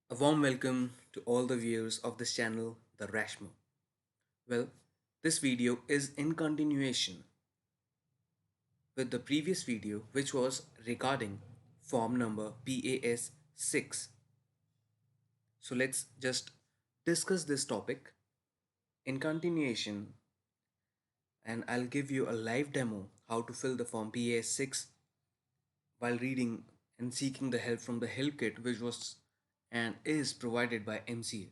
A warm welcome to all the viewers of this channel, The Rashmo. Well, this video is in continuation with the previous video, which was regarding form number PAS 6. So let's just discuss this topic in continuation, and I'll give you a live demo how to fill the form PAS 6 while reading and seeking the help from the help kit, which was and is provided by MCA.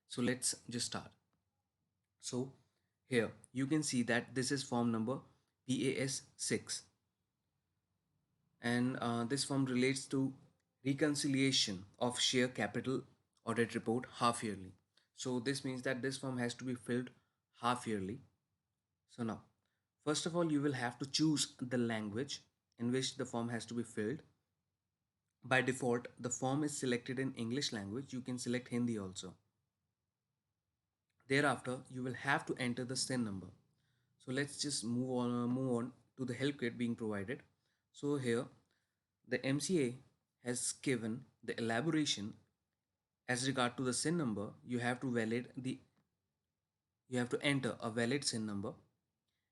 So let's just start. So here you can see that this is form number PAS 6, and this form relates to reconciliation of share capital audit report half yearly. So this means that this form has to be filled half yearly. So now, first of all, you will have to choose the language in which the form has to be filled. By default, the form is selected in English language. You can select Hindi also. Thereafter, you will have to enter the SIN number. So let's just move on to the help kit being provided. So here the MCA has given the elaboration as regard to the SIN number. You have to enter a valid SIN number,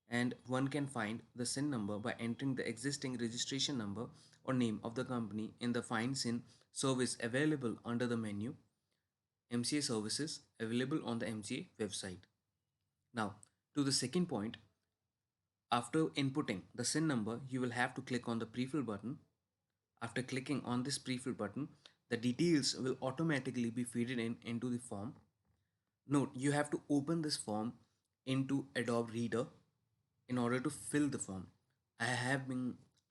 and one can find the SIN number by entering the existing registration number or name of the company in the Find SIN service available under the menu MCA services available on the MCA website. Now, to the second point, after inputting the SIN number, you will have to click on the prefill button. After clicking on this prefill button, the details will automatically be fed in into the form. Note, you have to open this form into Adobe Reader in order to fill the form.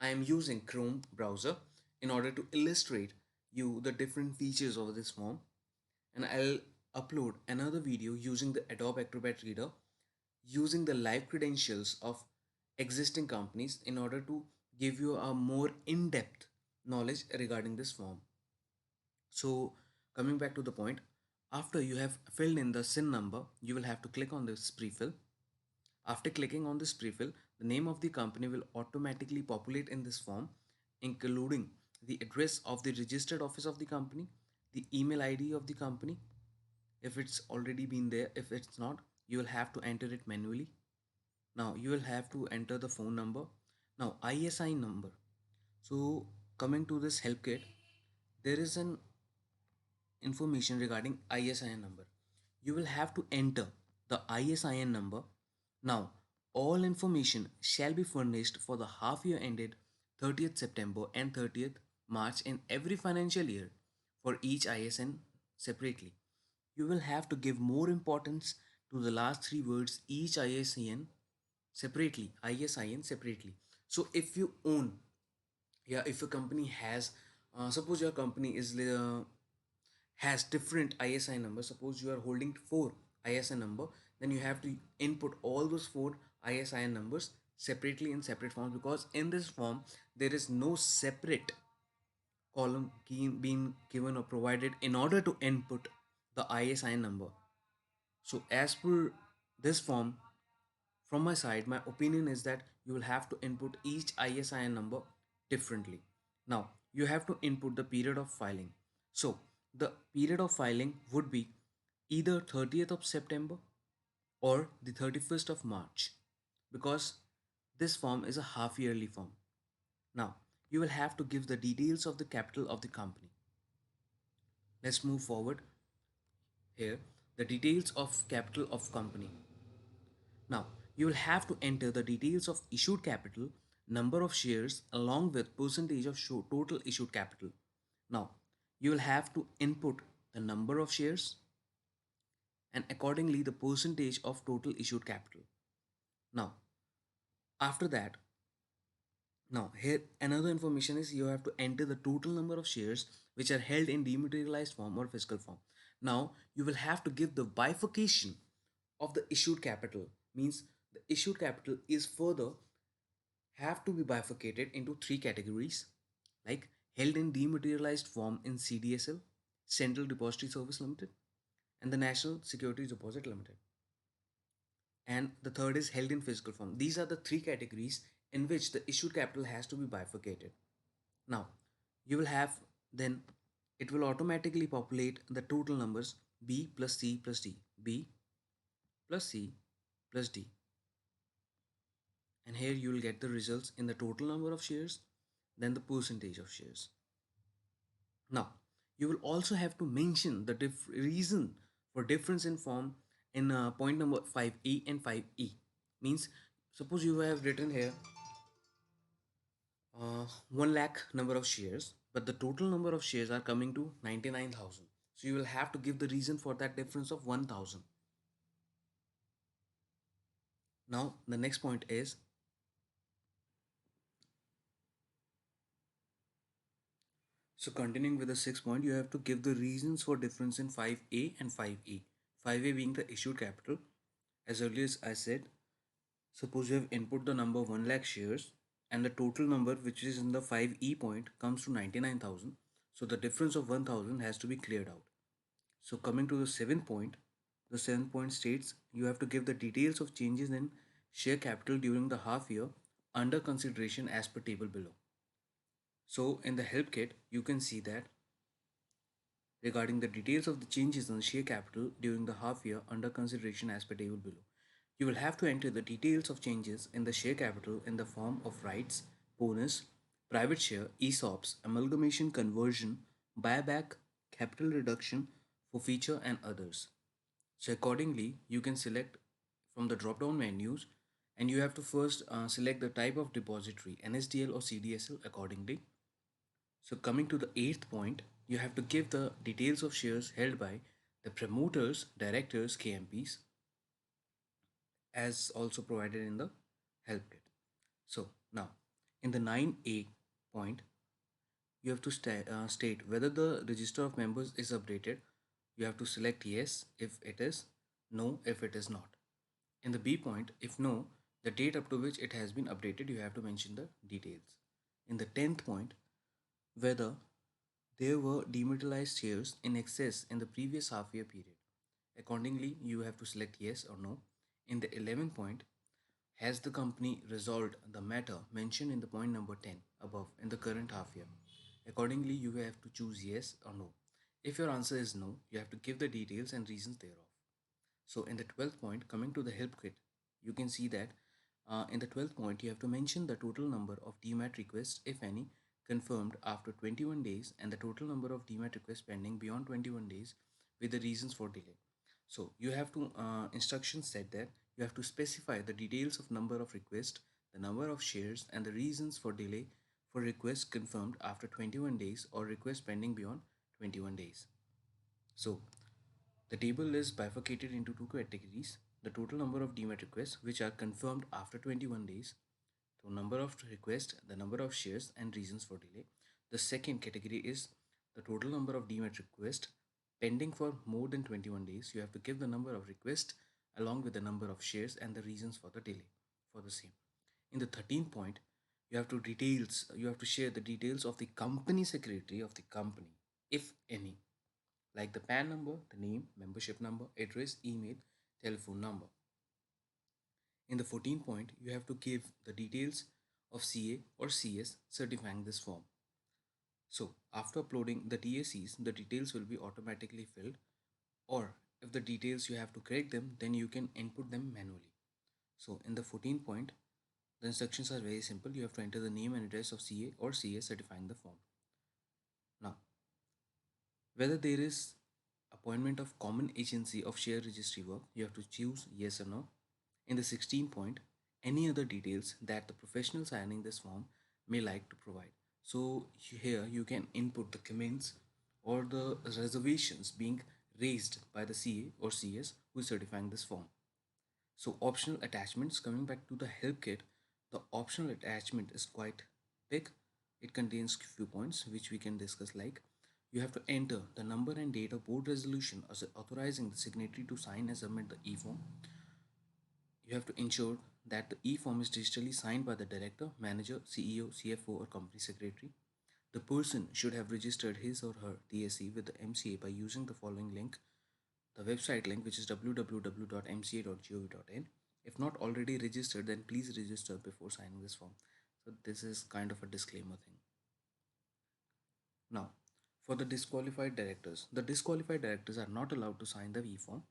I am using Chrome browser in order to illustrate you the different features of this form, and I'll upload another video using the Adobe Acrobat Reader using the live credentials of existing companies in order to give you a more in-depth knowledge regarding this form. So coming back to the point, after you have filled in the SIN number, you will have to click on this prefill. After clicking on this prefill, the name of the company will automatically populate in this form, including the address of the registered office of the company, the email ID of the company, if it's already been there. If it's not, you will have to enter it manually. Now you will have to enter the phone number. Now ISI number. So coming to this help kit, there is an information regarding ISIN number. You will have to enter the ISIN number. Now, all information shall be furnished for the half year ended 30th September and 30th March in every financial year for each ISN separately. You will have to give more importance to the last three words each ISIN separately. ISIN separately. So if you own, yeah, if a company has, suppose your company has different ISI numbers. Suppose you are holding four ISI number, then you have to input all those four ISIN numbers separately in separate forms, because in this form there is no separate column key being given or provided in order to input the ISIN number. So as per this form, from my side, my opinion is that you will have to input each ISIN number differently. Now, you have to input the period of filing. So, the period of filing would be either 30th of September or the 31st of March, because this form is a half yearly form. Now, you will have to give the details of the capital of the company. Let's move forward here. The details of capital of company. Now, you will have to enter the details of issued capital, number of shares, along with percentage of total issued capital. Now, you will have to input the number of shares and accordingly the percentage of total issued capital. Now, after that, now here another information is you have to enter the total number of shares which are held in dematerialized form or physical form. Now, you will have to give the bifurcation of the issued capital, means the issued capital is further have to be bifurcated into three categories, like held in dematerialized form in CDSL, Central Depository Service Limited, and the National Securities Deposit Limited. And the third is held in physical form. These are the three categories in which the issued capital has to be bifurcated. Now, you will have then it will automatically populate the total numbers B plus C plus D, B plus C plus D. And here you will get the results in the total number of shares, then the percentage of shares. Now, you will also have to mention the reason for difference in form in point number 5A and 5E. Means, suppose you have written here 1 lakh number of shares, but the total number of shares are coming to 99,000. So you will have to give the reason for that difference of 1,000. Now, the next point is, so continuing with the sixth point, you have to give the reasons for difference in 5A and 5E. 5A being the issued capital. As earlier as I said, suppose you have input the number 1 lakh shares and the total number which is in the 5E point comes to 99,000. So the difference of 1,000 has to be cleared out. So coming to the seventh point states you have to give the details of changes in share capital during the half year under consideration as per table below. So in the help kit, you can see that regarding the details of the changes in the share capital during the half year under consideration as per table below. You will have to enter the details of changes in the share capital in the form of rights, bonus, private share, ESOPs, amalgamation conversion, buyback, capital reduction, forfeiture and others. So accordingly, you can select from the drop-down menus and you have to first select the type of depository, NSDL or CDSL accordingly. So coming to the eighth point, you have to give the details of shares held by the promoters, directors, KMPs as also provided in the help kit. So now in the 9A point, you have to state whether the register of members is updated. You have to select yes if it is, no if it is not. In the B point, if no, the date up to which it has been updated, you have to mention the details. In the 10th point, whether there were dematerialized shares in excess in the previous half year period. Accordingly, you have to select yes or no. In the 11th point, has the company resolved the matter mentioned in the point number 10 above in the current half year? Accordingly, you have to choose yes or no. If your answer is no, you have to give the details and reasons thereof. So in the 12th point, coming to the help kit, you can see that in the 12th point, you have to mention the total number of DMAT requests, if any, confirmed after 21 days and the total number of DMAT requests pending beyond 21 days with the reasons for delay. So you have to, instructions said that you have to specify the details of number of requests, the number of shares and the reasons for delay for requests confirmed after 21 days or requests pending beyond 21 days. So the table is bifurcated into two categories: the total number of DMAT requests which are confirmed after 21 days, so number of requests, the number of shares and reasons for delay. The second category is the total number of DMAT requests pending for more than 21 days. You have to give the number of requests along with the number of shares and the reasons for the delay for the same. In the 13th point, you have to share the details of the company secretary of the company, if any, like the PAN number, the name, membership number, address, email, telephone number. In the 14th point, you have to give the details of CA or CS certifying this form. So after uploading the TACs, the details will be automatically filled, or if the details you have to correct them, then you can input them manually. So in the 14th point, the instructions are very simple. You have to enter the name and address of CA or CS certifying the form. Now, whether there is appointment of common agency of share registry work, you have to choose yes or no. In the 16th point, any other details that the professional signing this form may like to provide. So here you can input the comments or the reservations being raised by the CA or CS who is certifying this form. So optional attachments, coming back to the help kit, the optional attachment is quite big. It contains few points which we can discuss, like you have to enter the number and date of board resolution as authorizing the signatory to sign and submit the e-form. You have to ensure that the e-form is digitally signed by the director, manager, CEO, CFO or company secretary. The person should have registered his or her TSC with the MCA by using the following link, the website link, which is www.mca.gov.in. If not already registered, then please register before signing this form. So this is kind of a disclaimer thing. Now, For the disqualified directors are not allowed to sign the e-form.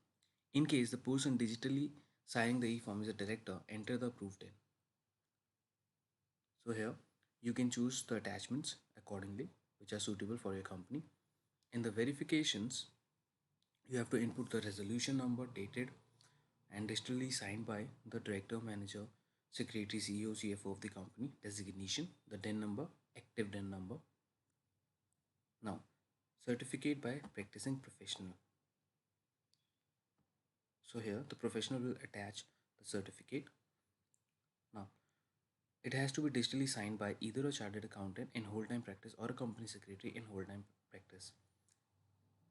In case the person digitally signing the e-form is a director, enter the approved in. So here you can choose the attachments accordingly which are suitable for your company. In the verifications, you have to input the resolution number dated and digitally signed by the director, manager, secretary, CEO, CFO of the company, designation, the DIN number, active DIN number. Now, certificate by practicing professional. So here the professional will attach the certificate. Now, it has to be digitally signed by either a chartered accountant in whole time practice or a company secretary in whole time practice.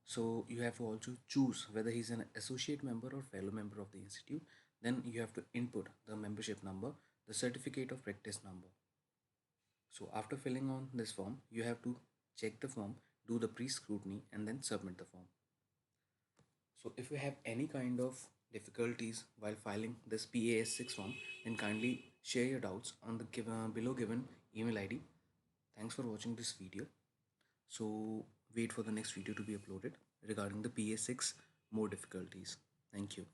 So you have to also choose whether he's an associate member or fellow member of the institute. Then you have to input the membership number, the certificate of practice number. So after filling on this form, you have to check the form, do the pre-scrutiny and then submit the form. So if you have any kind of difficulties while filing this PAS6 form, then kindly share your doubts on the below given email ID. Thanks for watching this video. So wait for the next video to be uploaded regarding the PA6 more difficulties. Thank you.